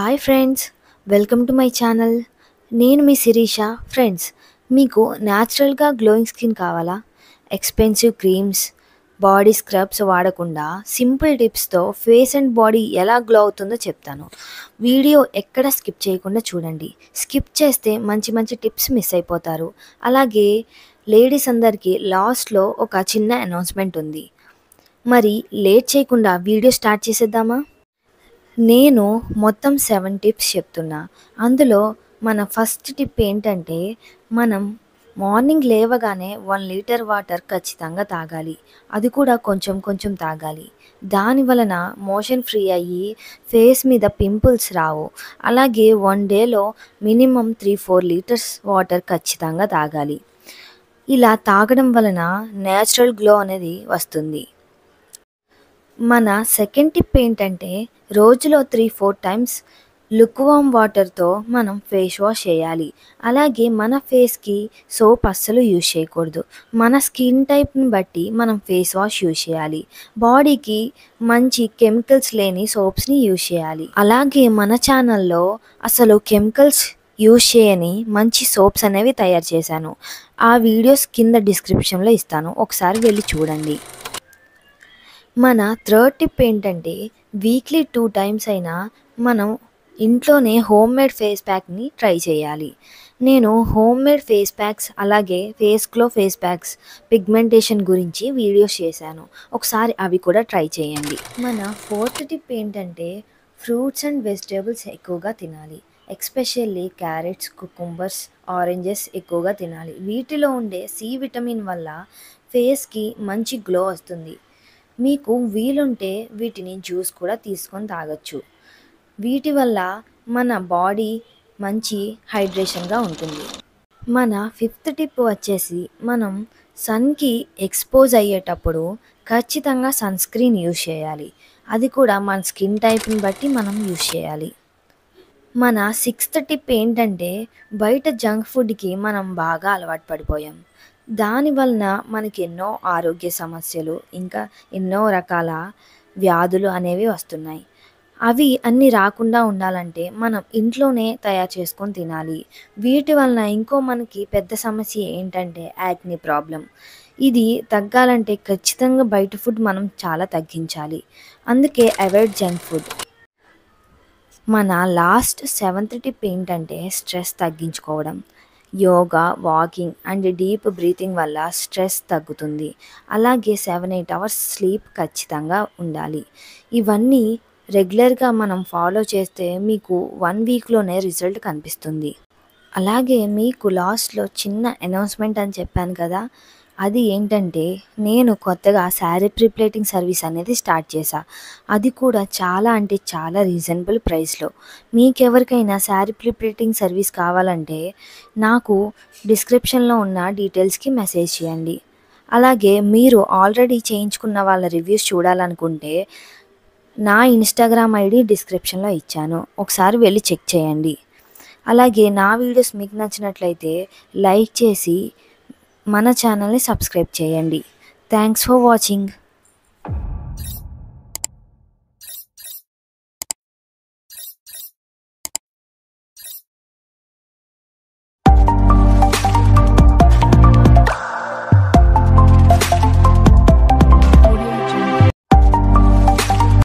Hi friends, welcome to my channel. నేను మీ Sirisha. Friends, మీకు న్యాచురల్గా గ్లోయింగ్ స్కిన్ కావాలా? ఎక్స్పెన్సివ్ క్రీమ్స్, బాడీ స్క్రబ్స్ వాడకుండా సింపుల్ టిప్స్తో ఫేస్ అండ్ బాడీ ఎలా గ్లో అవుతుందో చెప్తాను. వీడియో ఎక్కడ స్కిప్ చేయకుండా చూడండి. స్కిప్ చేస్తే మంచి మంచి టిప్స్ మిస్ అయిపోతారు. అలాగే లేడీస్ అందరికీ లాస్ట్లో ఒక చిన్న అనౌన్స్మెంట్ ఉంది. మరి లేట్ చేయకుండా వీడియో స్టార్ట్ చేసేద్దామా? నేను మొత్తం 7 టిప్స్ చెప్తున్నా. అందులో మన ఫస్ట్ టిప్ ఏంటంటే, మనం మార్నింగ్ లేవగానే 1 లీటర్ వాటర్ ఖచ్చితంగా తాగాలి. అది కూడా కొంచెం కొంచెం తాగాలి. దాని వలన మోషన్ ఫ్రీ అయ్యి ఫేస్ మీద పింపుల్స్ రావు. అలాగే 1 డేలో మినిమమ్ 3-4 లీటర్స్ వాటర్ ఖచ్చితంగా తాగాలి. ఇలా తాగడం వలన నేచురల్ గ్లో అనేది వస్తుంది. మన సెకండ్ టిప్ ఏంటంటే, రోజులో 3-4 టైమ్స్ లుక్వామ్ వాటర్తో మనం ఫేస్ వాష్ చేయాలి. అలాగే మన ఫేస్కి సోప్ అస్సలు యూజ్ చేయకూడదు. మన స్కిన్ టైప్ని బట్టి మనం ఫేస్ వాష్ యూజ్ చేయాలి. బాడీకి మంచి కెమికల్స్ లేని సోప్స్ని యూజ్ చేయాలి. అలాగే మన ఛానల్లో అసలు కెమికల్స్ యూజ్ చేయని మంచి సోప్స్ అనేవి తయారు చేశాను. ఆ వీడియోస్ కింద డిస్క్రిప్షన్లో ఇస్తాను, ఒకసారి వెళ్ళి చూడండి. మన థర్డ్ టిప్ ఏంటంటే, వీక్లీ 2 టైమ్స్ అయినా మనం ఇంట్లోనే హోమ్ మేడ్ ఫేస్ ప్యాక్ని ట్రై చేయాలి. నేను హోమ్ మేడ్ ఫేస్ ప్యాక్స్ అలాగే face glow face packs pigmentation గురించి వీడియోస్ చేశాను, ఒకసారి అవి కూడా ట్రై చేయండి. మన ఫోర్త్ టిప్ ఏంటంటే, ఫ్రూట్స్ అండ్ వెజిటేబుల్స్ ఎక్కువగా తినాలి. ఎస్పెషల్లీ క్యారెట్స్, కుకుంబర్స్, ఆరెంజెస్ ఎక్కువగా తినాలి. వీటిలో ఉండే సి విటమిన్ వల్ల ఫేస్కి మంచి గ్లో వస్తుంది. మీకు వీలుంటే వీటిని జ్యూస్ కూడా తీసుకొని తాగొచ్చు. వీటి వల్ల మన బాడీ మంచి హైడ్రేషన్గా ఉంటుంది. మన ఫిఫ్త్ టిప్ వచ్చేసి, మనం సన్కి ఎక్స్పోజ్ అయ్యేటప్పుడు ఖచ్చితంగా సన్ స్క్రీన్ యూజ్ చేయాలి. అది కూడా మన స్కిన్ టైప్ని బట్టి మనం యూజ్ చేయాలి. మన సిక్స్త్ టిప్ ఏంటంటే, బయట జంక్ ఫుడ్కి మనం బాగా అలవాటు పడిపోయాం. దానివలన మనకి ఎన్నో ఆరోగ్య సమస్యలు, ఇంకా ఎన్నో రకాల వ్యాధులు అనేవి వస్తున్నాయి. అవి అన్నీ రాకుండా ఉండాలంటే మనం ఇంట్లోనే తయారు చేసుకొని తినాలి. వీటి వలన ఇంకో మనకి పెద్ద సమస్య ఏంటంటే యాక్ని ప్రాబ్లం. ఇది తగ్గాలంటే ఖచ్చితంగా బయట ఫుడ్ మనం చాలా తగ్గించాలి. అందుకే అవాయిడ్ జంక్ ఫుడ్. మన లాస్ట్ సెవెంత్ టిప్ ఏంటంటే, స్ట్రెస్ తగ్గించుకోవడం. Yoga, walking and deep breathing వల్ల స్ట్రెస్ తగ్గుతుంది. అలాగే 7-8 అవర్స్ స్లీప్ ఖచ్చితంగా ఉండాలి. ఇవన్నీ రెగ్యులర్గా మనం ఫాలో చేస్తే మీకు 1 వీక్లోనే రిజల్ట్ కనిపిస్తుంది. అలాగే మీకు లాస్ట్లో చిన్న అనౌన్స్మెంట్ అని చెప్పాను కదా, అది ఏంటంటే, నేను కొత్తగా శారీ ప్రీప్లేటింగ్ సర్వీస్ అనేది స్టార్ట్ చేశా. అది కూడా చాలా అంటే చాలా రీజనబుల్ ప్రైస్లో. మీకెవరికైనా శారీ ప్రీప్లేటింగ్ సర్వీస్ కావాలంటే నాకు డిస్క్రిప్షన్లో ఉన్న డీటెయిల్స్కి మెసేజ్ చేయండి. అలాగే మీరు ఆల్రెడీ చేయించుకున్న వాళ్ళ రివ్యూస్ చూడాలనుకుంటే నా ఇన్స్టాగ్రామ్ ఐడి డిస్క్రిప్షన్లో ఇచ్చాను, ఒకసారి వెళ్ళి చెక్ చేయండి. అలాగే నా వీడియోస్ మీకు నచ్చినట్లయితే లైక్ చేసి మన ఛానల్ని సబ్స్క్రైబ్ చేయండి. Thanks for watching.